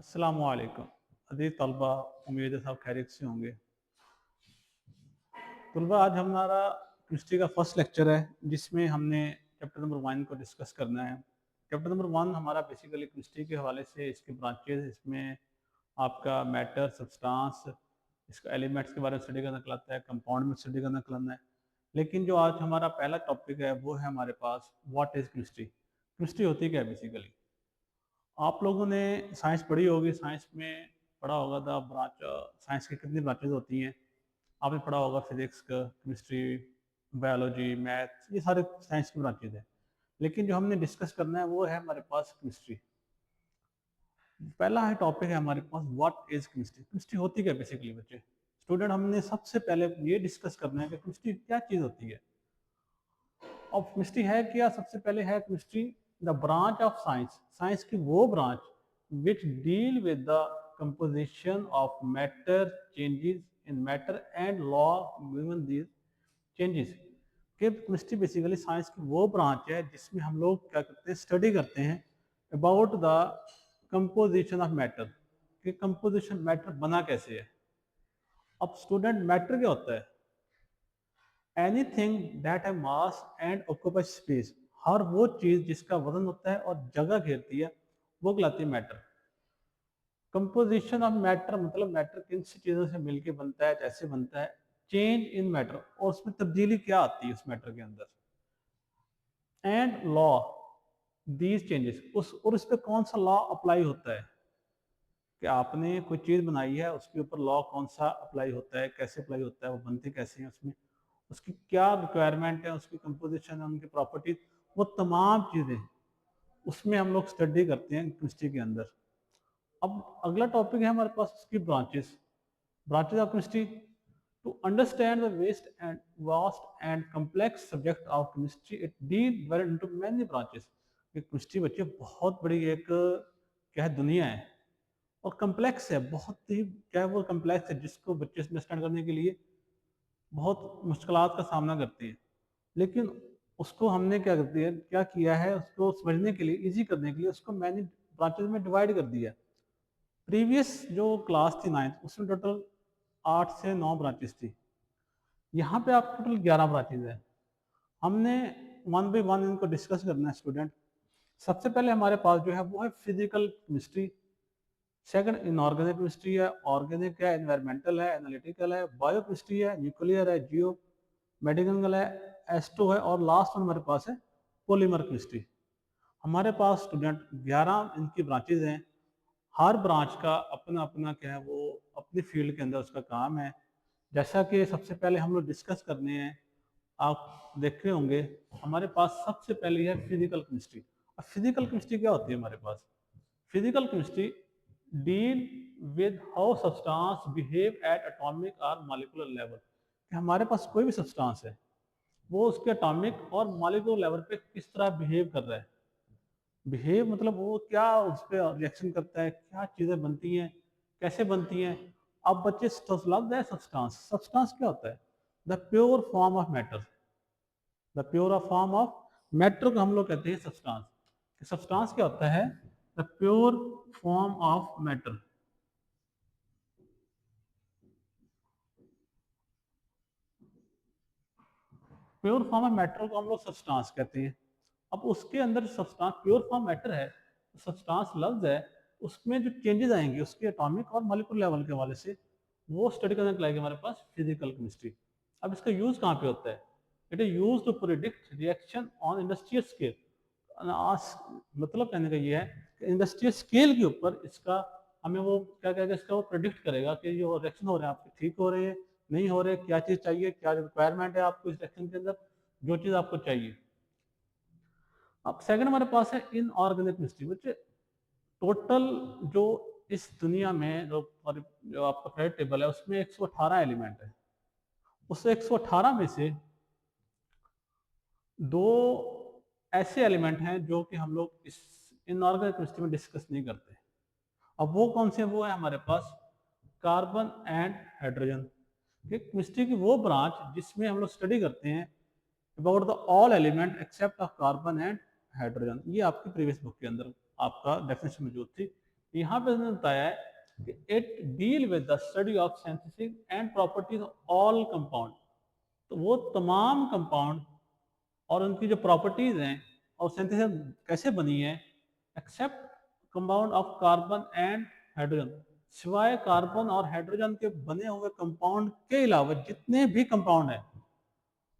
अस्सलामुअलैकुम अज़ीज़ तलबा, उम्मीद है सब खैरियत से होंगे। तलबा, आज हमारा केमिस्ट्री का फर्स्ट लेक्चर है जिसमें हमने चैप्टर नंबर 1 को डिस्कस करना है। चैप्टर नंबर 1 हमारा बेसिकली केमिस्ट्री के हवाले से इसके ब्रांचेज, इसमें आपका मैटर, सब्सटेंस, इसका एलिमेंट्स के बारे में स्टडी करना कहलाता है, कंपाउंड में स्टडी करना कहलाता है। लेकिन जो आज हमारा पहला टॉपिक है वो है हमारे पास व्हाट इज़ केमिस्ट्री। केमिस्ट्री होती क्या है बेसिकली? आप लोगों ने साइंस पढ़ी होगी, साइंस में पढ़ा होगा था ब्रांच, साइंस की कितनी ब्रांचेज होती हैं। आपने पढ़ा होगा फिजिक्स का, केमिस्ट्री, बायोलॉजी, मैथ्स, ये सारे साइंस की ब्रांचेज हैं। लेकिन जो हमने डिस्कस करना है वो है हमारे पास केमिस्ट्री। पहला है टॉपिक है हमारे पास व्हाट इज केमिस्ट्री। केमिस्ट्री होती क्या बेसिकली बच्चे? स्टूडेंट, हमने सबसे पहले ये डिस्कस करना है कि केमिस्ट्री क्या चीज़ होती है। और केमिस्ट्री है क्या? सबसे पहले है chemistry the branch of science, science की वो branch which deal with the composition of matter, changes in matter and law given these changes. कि केमिस्ट्री बेसिकली साइंस की वो ब्रांच है जिसमें हम लोग क्या करते हैं, स्टडी करते हैं about the composition of matter, कि कंपोजिशन मैटर बना कैसे है। अब स्टूडेंट, मैटर क्या होता है? एनीथिंग दैट है मास एंड ऑक्यूपाई स्पेस, हर वो चीज जिसका वजन होता है और जगह घेरती है वो कहलाती है मैटर। कंपोजिशन ऑफ मैटर मतलब मैटर किन सी चीजों से मिलके बनता है, कैसे बनता है। चेंज इन मैटर, और उसमें तब्दीली क्या आती है उस मैटर के अंदर। एंड लॉ दीज चेंजेस, उस पर कौन सा लॉ अप्लाई होता है, कि आपने कोई चीज बनाई है उसके ऊपर लॉ कौन सा अप्लाई होता है, कैसे अप्लाई होता है, वो बनती कैसे है, उसमें उसकी क्या रिक्वायरमेंट है, उसकी कंपोजिशन है, उनकी प्रॉपर्टीज, वो तमाम चीज़ें उसमें हम लोग स्टडी करते हैं केमिस्ट्री के अंदर। अब अगला टॉपिक है हमारे पास उसकी branches, branches of chemistry. To understand the vast and vast and complex subject of chemistry, it deal divided into many branches. Chemistry बच्चे बहुत बड़ी एक क्या है, दुनिया है, और कम्प्लेक्स है, बहुत ही क्या है वो कम्प्लेक्स है, जिसको बच्चे अंडरस्टैंड करने के लिए बहुत मुश्किलात का सामना करती है। लेकिन उसको हमने क्या किया है, उसको समझने के लिए, इजी करने के लिए उसको मैंने ब्रांचेज में डिवाइड कर दिया। प्रीवियस जो क्लास थी 9th, उसमें टोटल 8 से 9 ब्रांचेस थी। यहाँ पे आप टोटल 11 ब्रांचेज है। हमने वन बाई वन इनको डिस्कस करना है स्टूडेंट। सबसे पहले हमारे पास जो है वो है physical chemistry. Second inorganic chemistry है, ऑर्गेनिक है, एनवायरमेंटल है, एनालिटिकल है, बायो केमिस्ट्री है, न्यूक्लियर है, जियो मेडिकल है, एस्टो है, और लास्ट वन हमारे पास है पॉलीमर केमिस्ट्री। हमारे पास स्टूडेंट 11 इनकी ब्रांचेज हैं। हर ब्रांच का अपना अपना क्या है, वो अपनी फील्ड के अंदर उसका काम है। जैसा कि सबसे पहले हम लोग डिस्कस करने हैं, आप देख रहे होंगे हमारे पास सबसे पहले है फिजिकल केमिस्ट्री। अब फिजिकल केमिस्ट्री क्या होती है हमारे पास? Physical chemistry deal with how substance behave at atomic और मॉलिक्यूलर लेवल, कि हमारे पास कोई भी सब्सटेंस है वो उसके एटॉमिक और मॉलिक्यूलर लेवल पे किस तरह बिहेव कर रहा है। बिहेव मतलब वो क्या उस पर रिएक्शन करता है, क्या चीज़ें बनती हैं, कैसे बनती हैं। अब बच्चे लफ्ज़ है सब्सटेंस। सब्सटेंस क्या होता है? The pure form of matter, the pure form of matter को हम लोग कहते हैं सब्सटेंस। सब्सटेंस क्या होता है? The pure form of matter. Pure form of matter को हम लोग सब्सटेंस कहते हैं। अब उसके अंदर सब्सटेंस प्योर फॉर्म मैटर है, सब्सटेंस लफ्ज है, उसमें जो चेंजेस आएंगे उसके एटॉमिक और मॉलिक्यूलर लेवल के हवाले से, वो स्टडी करने के लायक हमारे पास फिजिकल केमिस्ट्री। अब इसका यूज कहाँ पे होता है? It is use to predict reaction on industrial scale. मतलब कहने का ये है कि इंडस्ट्रियल स्केल के ऊपर इसका हमें वो क्या कहेगा, इसका वो प्रिडिक्ट करेगा कि जो रिएक्शन हो रहे हैं आपके ठीक हो रहे हैं, नहीं हो रहे, क्या चीज़ चाहिए, क्या रिक्वायरमेंट है आपको इस रिएक्शन के अंदर, जो चीज़ आपको चाहिए। अब सेकंड हमारे पास है इनऑर्गेनिक केमिस्ट्री, बच्चे टोटल जो इस दुनिया में जो आपका पीरियड टेबल है उसमें 118 एलिमेंट है। उस 118 में से दो ऐसे एलिमेंट हैं जो कि हम लोग इस इनऑर्गेनिक केमिस्ट्री में डिस्कस नहीं करते। अब वो कौन से? वो है हमारे पास कार्बन एंड हाइड्रोजन। केमिस्ट्री की वो ब्रांच जिसमें हम लोग स्टडी करते हैं about the all element except of carbon and hydrogen. ये आपकी प्रीवियस बुक के अंदर आपका डेफिनेशन मौजूद थी। यहाँ पे उसने बताया है कि it deal with the study of synthesis and properties all compound. तो वो तमाम कंपाउंड और उनकी जो प्रॉपर्टीज हैं और सिंथेसिस कैसे बनी है, except compound of carbon and hydrogen, सिवाय कार्बन और हाइड्रोजन के बने हुए कंपाउंड के अलावा जितने भी कंपाउंड हैं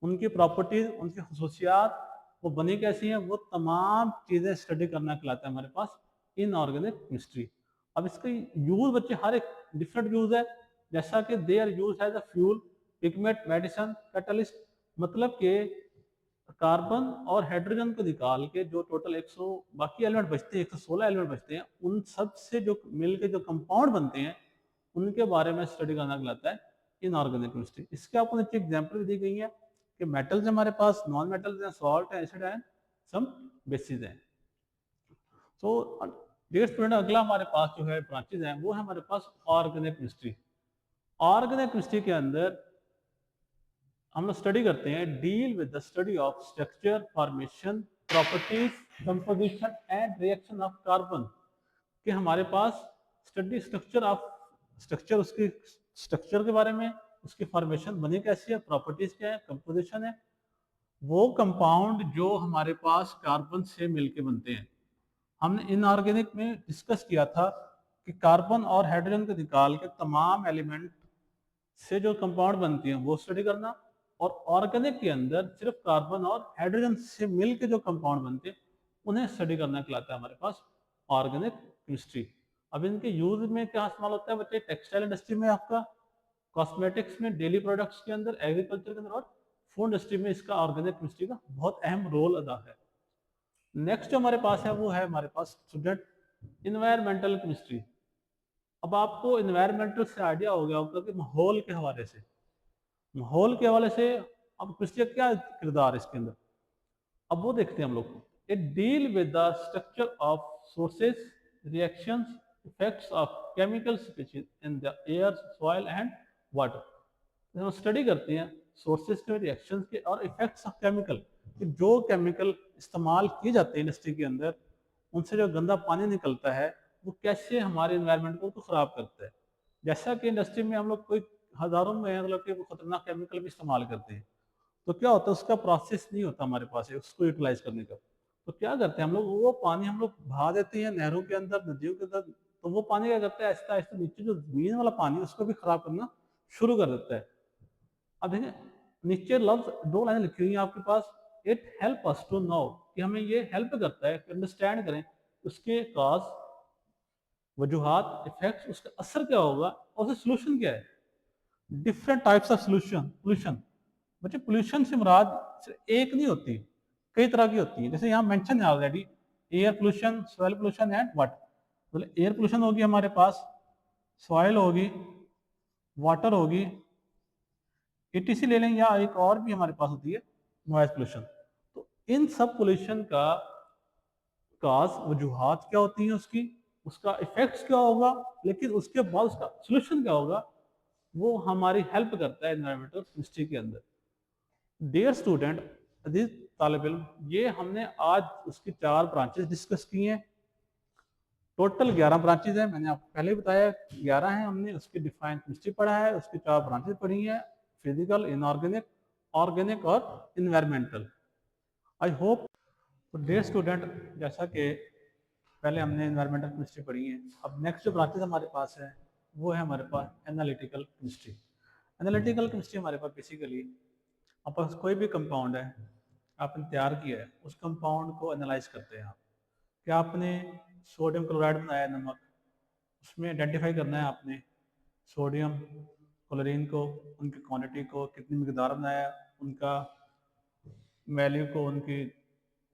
उनकी प्रॉपर्टीज, उनकी खसूसियात, वो बनी कैसी हैं, वो तमाम चीज़ें स्टडी करना कहलाता है हमारे पास इनऑर्गेनिक केमिस्ट्री। अब इसका यूज बच्चे हर एक डिफरेंट यूज है, जैसा कि they are use as a fuel, pigment, medicine, catalyst. मतलब कि कार्बन और हाइड्रोजन को निकाल के जो टोटल 100 बाकी एलिमेंट बचते हैं, 116 एलिमेंट बचते हैं, उन सब से जो मिल के जो कंपाउंड बनते हैं उनके बारे में स्टडी करना कहलाता है इनऑर्गेनिक केमिस्ट्री। इसके आपको नीचे एग्जाम्पल भी दी गई है कि मेटल्स हमारे पास, नॉन मेटल्स हैं, सॉल्ट है, एसिड है, सम बेसिस हैं। तो डियर स्टूडेंट, अगला हमारे पास जो है ब्रांचेज हैं वो है हमारे पास ऑर्गेनिक केमिस्ट्री। ऑर्गेनिक केमिस्ट्री के अंदर हम लोग स्टडी करते हैं, deal with the study of structure, formation, properties, composition and reaction of carbon. कि हमारे पास स्टडी स्ट्रक्चर ऑफ स्ट्रक्चर, उसकी स्ट्रक्चर के बारे में, उसकी फॉर्मेशन बनी कैसी है, प्रॉपर्टीज क्या है, कंपोजिशन है, वो कंपाउंड जो हमारे पास कार्बन से मिलके बनते हैं। हमने इनऑर्गेनिक में डिस्कस किया था कि कार्बन और हाइड्रोजन को निकाल के तमाम एलिमेंट से जो कंपाउंड बनती हैं वो स्टडी करना, और ऑर्गेनिक के अंदर सिर्फ कार्बन और हाइड्रोजन से मिलके जो कंपाउंड बनते हैं उन्हें स्टडी करना कहलाता है हमारे पास ऑर्गेनिक केमिस्ट्री। अब इनके यूज में क्या इस्तेमाल होता है बच्चे, टेक्सटाइल इंडस्ट्री में, आपका कॉस्मेटिक्स में, डेली प्रोडक्ट्स के अंदर, एग्रीकल्चर के अंदर और फूड इंडस्ट्री में इसका ऑर्गेनिक केमिस्ट्री का बहुत अहम रोल अदा है। नेक्स्ट जो हमारे पास है वो है हमारे पास स्टूडेंट इन्वायरमेंटल केमिस्ट्री। अब आपको इन्वायरमेंटल से आइडिया हो गया होगा कि माहौल के हवाले से, माहौल के हवाले से अब केमिस्ट्री का क्या किरदार है इसके अंदर, अब वो देखते हैं हम लोग। It deal with the structure of sources, reactions, effects of chemical species in the air, soil and water. हम स्टडी करते हैं सोर्सेस के, रिएक्शंस के और इफेक्ट्स ऑफ केमिकल, कि जो केमिकल इस्तेमाल किए जाते हैं इंडस्ट्री के अंदर, उनसे जो गंदा पानी निकलता है वो कैसे हमारे इन्वायरमेंट को तो ख़राब करता है। जैसा कि इंडस्ट्री में हम लोग कोई हज़ारों में मतलब कि खतरनाक केमिकल भी इस्तेमाल करते हैं, तो क्या होता है उसका प्रोसेस नहीं होता हमारे पास है उसको यूटिलाइज करने का। तो क्या करते हैं हम लोग, वो पानी हम लोग बहा देते हैं नहरों के अंदर, नदियों के अंदर, तो वो पानी क्या करता है आहिस्ता आहिस्ता नीचे जो जमीन वाला पानी है उसको भी खराब करना शुरू कर देता है। अब देखिए नीचे लफ्ज दो लाइनें लिखी हुई हैं आपके पास, it help us to know, कि हमें ये हेल्प करता है कि अंडरस्टैंड करें उसके काज, वजूहात, इफेक्ट्स, उसका असर क्या होगा और उसका सोल्यूशन क्या है। Different types of solution, pollution, बच्चे पोल्यूशन से मुराद सिर्फ एक नहीं होती, कई तरह की होती है। जैसे यहाँ मेंशन है already, air pollution, soil pollution and water. मतलब एयर पोल्यूशन होगी हमारे पास, सॉइल होगी, वाटर होगी, एटीसी ले लें, या एक और भी हमारे पास होती है नॉइज पोल्यूशन। तो इन सब पोल्यूशन का काज, वजूहात क्या होती हैं उसकी, उसका इफेक्ट्स क्या होगा, लेकिन उसके बाद उसका सोल्यूशन क्या होगा, वो हमारी हेल्प करता है एनवायरमेंटल केमिस्ट्री के अंदर। डियर स्टूडेंट, अजीज तालिब इल्म, ये हमने आज उसकी 4 ब्रांचेस डिस्कस की हैं। टोटल 11 ब्रांचेज हैं, मैंने आपको पहले ही बताया 11 हैं। हमने उसकी डिफाइन केमिस्ट्री पढ़ा है, उसकी 4 ब्रांचेज पढ़ी हैं, फिजिकल, इनऑर्गेनिक, ऑर्गेनिक और इन्वायरमेंटल। I hope. तो डियर स्टूडेंट, जैसा कि पहले हमने इन्वायरमेंटल केमिस्ट्री पढ़ी है, अब नेक्स्ट जो ब्रांचेज हमारे पास है वो है हमारे पास एनालिटिकल केमिस्ट्री। एनालिटिकल केमिस्ट्री हमारे पास बेसिकली, आप पास कोई भी कंपाउंड है आपने तैयार किया है, उस कंपाउंड को एनालाइज करते हैं आप। क्या आपने सोडियम क्लोराइड बनाया है, नमक, उसमें आइडेंटिफाई करना है आपने सोडियम क्लोरीन को, उनकी क्वांटिटी को, कितनी मिकदार बनाया, उनका वैल्यू को, उनकी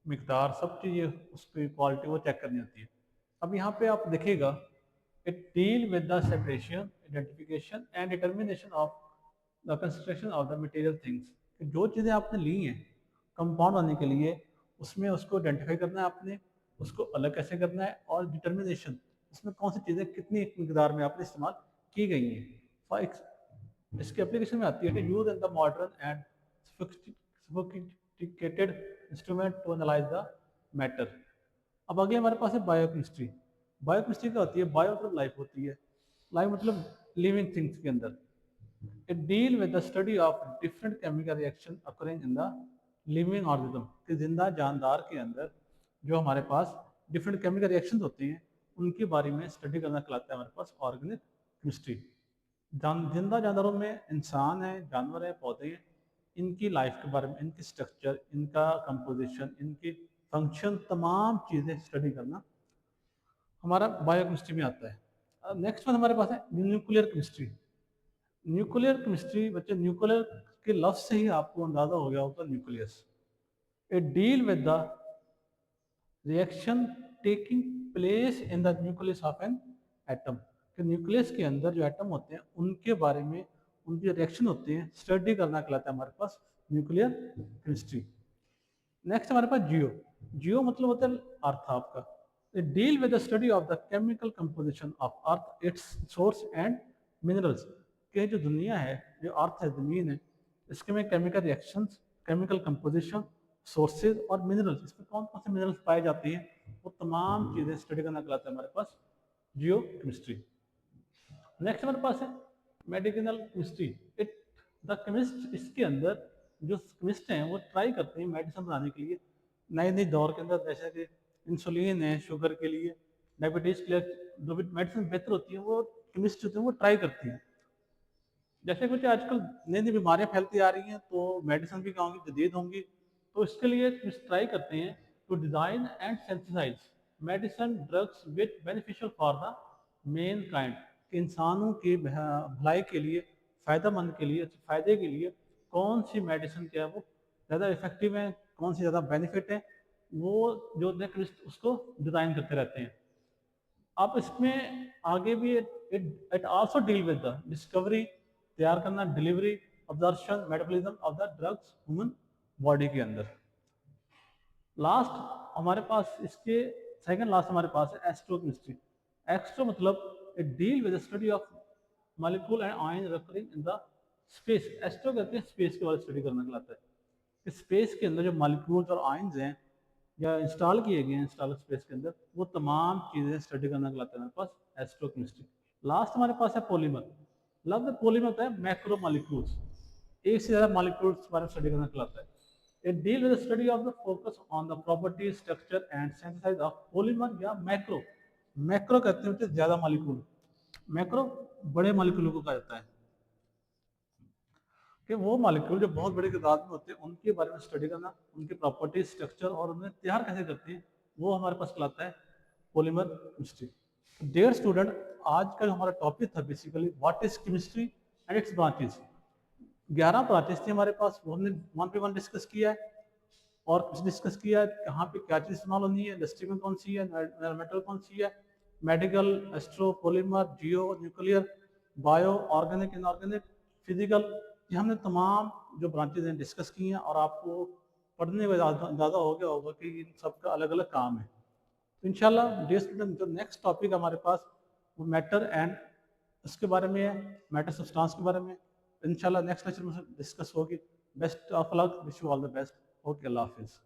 मिकदार, सब चीज़ें, उसकी क्वालिटी वो चेक करनी होती है। अब यहाँ पे आप देखिएगा, it deal with the separation, identification and determination of the construction of the material things. जो चीज़ें आपने ली हैं कंपाउंड बनने के लिए, उसमें उसको आइडेंटिफाई करना है आपने, उसको अलग कैसे करना है, और डिटर्मिनेशन, उसमें कौन सी चीज़ें कितनी मिकदार में आपने इस्तेमाल की गई हैं। फॉर इसकी एप्लीकेशन में आती है use in the modern and sophisticated instrument to analyse the matter. अब आगे हमारे पास है बायोकेमिस्ट्री। बायोकेमिस्ट्री क्या होती है? बायो मतलब लाइफ होती है, लाइफ मतलब लिविंग थिंग्स के अंदर। It deal with the study of different chemical reaction occurring in the living organism, कि जिंदा जानदार के अंदर जो हमारे पास डिफरेंट केमिकल रिएक्शंस होती हैं उनके बारे में स्टडी करना कहलाता है हमारे पास ऑर्गेनिक केमिस्ट्री। जिंदा जानवरों में इंसान है, जानवर है, पौधे हैं, इनकी लाइफ के बारे में, इनकी स्ट्रक्चर, इनका कंपोजिशन, इनकी फंक्शन, तमाम चीज़ें स्टडी करना हमारा बायोकेमिस्ट्री में आता है। नेक्स्ट वन हमारे पास है न्यूक्लियर केमिस्ट्री। न्यूक्लियर केमिस्ट्री बच्चे, न्यूक्लियर के लफ्ज से ही आपको अंदाजा हो गया होगा nucleus. It deal with the reaction taking place in the nucleus of an atom, कि न्यूक्लियस के अंदर जो एटम होते हैं उनके बारे में, उनकी रिएक्शन होती है, स्टडी करना कहलाता है हमारे पास न्यूक्लियर केमिस्ट्री। नेक्स्ट हमारे पास जियो। जियो मतलब होता है अर्थ आपका। It deal with the study of the chemical composition of earth, it's source and minerals, के जो दुनिया है, जो अर्थ है, ज़मीन है, इसके में chemical reactions, chemical composition, sources और मिनरल्स, इसमें कौन कौन से मिनरल्स पाए जाते हैं, वो तमाम चीज़ें स्टडी करना कहलाता है हमारे पास जियो केमिस्ट्री। नेक्स्ट हमारे पास है medicinal chemistry. It the chemist, इसके अंदर जो केमिस्ट हैं वो ट्राई करते हैं मेडिसिन बनाने के लिए नए नए दौर के अंदर, जैसे कि इंसुलिन है शुगर के लिए, डायबिटीज़ के लिए जो भी मेडिसिन बेहतर होती है वो केमिस्ट होते हैं वो ट्राई करती हैं। जैसे कुछ आजकल नई नई बीमारियाँ फैलती आ रही हैं तो मेडिसिन भी क्या होंगी, जदीद होंगी, तो इसके लिए ट्राई करते हैं to design and synthesise medicine drugs which beneficial for the mankind, इंसानों की भलाई के लिए, फ़ायदेमंद के लिए, फ़ायदे के लिए कौन सी मेडिसिन क्या है वो ज़्यादा इफेक्टिव है, कौन सी ज़्यादा बेनिफिट है, वो जो उसको डिज़ाइन करते रहते हैं। आप इसमें आगे भी it also deal with the discovery, तैयार करना, delivery, absorption, metabolism of the drugs human body के अंदर। लास्ट हमारे पास इसके सेकंड लास्ट हमारे पास है एस्ट्रोकेमिस्ट्री। एस्ट्रो मतलब it deal with the study of molecule and ion recurring in the space. Astro कहते हैं स्पेस के बारे में स्टडी करना कहलाता है, कि स्पेस के अंदर जो मॉलिक्यूल्स और आयन्स हैं या इंस्टॉल किए गए हैं इंस्टॉलर स्पेस के अंदर, वो तमाम चीज़ें स्टडी करना कहलाता है हमारे पास एस्ट्रोकेमिस्ट्री। लास्ट हमारे पास है पॉलीमर। लफ्ज़ पॉलीमर होता है मैक्रो मॉलिक्यूल्स, एक से ज़्यादा मॉलिक्यूल्स के बारे में स्टडी करना कहलाता है। It deal with study of the focus on the property, structure and synthesise of polymer या मैक्रो। मैक्रो कहते हैं ज़्यादा मॉलिक्यूल, मैक्रो बड़े मॉलिक्यूल को कहा जाता है, कि वो मॉलिक्यूल जो बहुत बड़ी तादाद में होते हैं उनके बारे में स्टडी करना, उनकी प्रॉपर्टी, स्ट्रक्चर और उन्हें तैयार कैसे करते हैं, वो हमारे पास कहलाता है पॉलीमर केमिस्ट्री। डियर स्टूडेंट, आज का हमारा टॉपिक था basically what is chemistry and it's branches. 11 branches थी हमारे पास, वो हमने वन पे वन डिस्कस किया है और कुछ डिस्कस किया है कहाँ पे क्या चीज़ इस्तेमाल होनी है, इंडस्ट्री में कौन सी है, मेटल कौन सी है, medical, astro, polymer, geo, nuclear, bio, organic, inorganic, physical, ये हमने तमाम जो ब्रांचेज हैं डिस्कस की हैं और आपको पढ़ने में ज़्यादा हो गया होगा कि इन सबका अलग अलग काम है। तो इंशाल्लाह डियर स्टूडेंट, जो नेक्स्ट टॉपिक हमारे पास वो मैटर एंड उसके बारे में है, मैटर सब्सटेंस के बारे में इंशाल्लाह नेक्स्ट लेक्चर में डिस्कस होगी। Best of luck, wish you all the best. Okay, अल्लाह हाफिज़।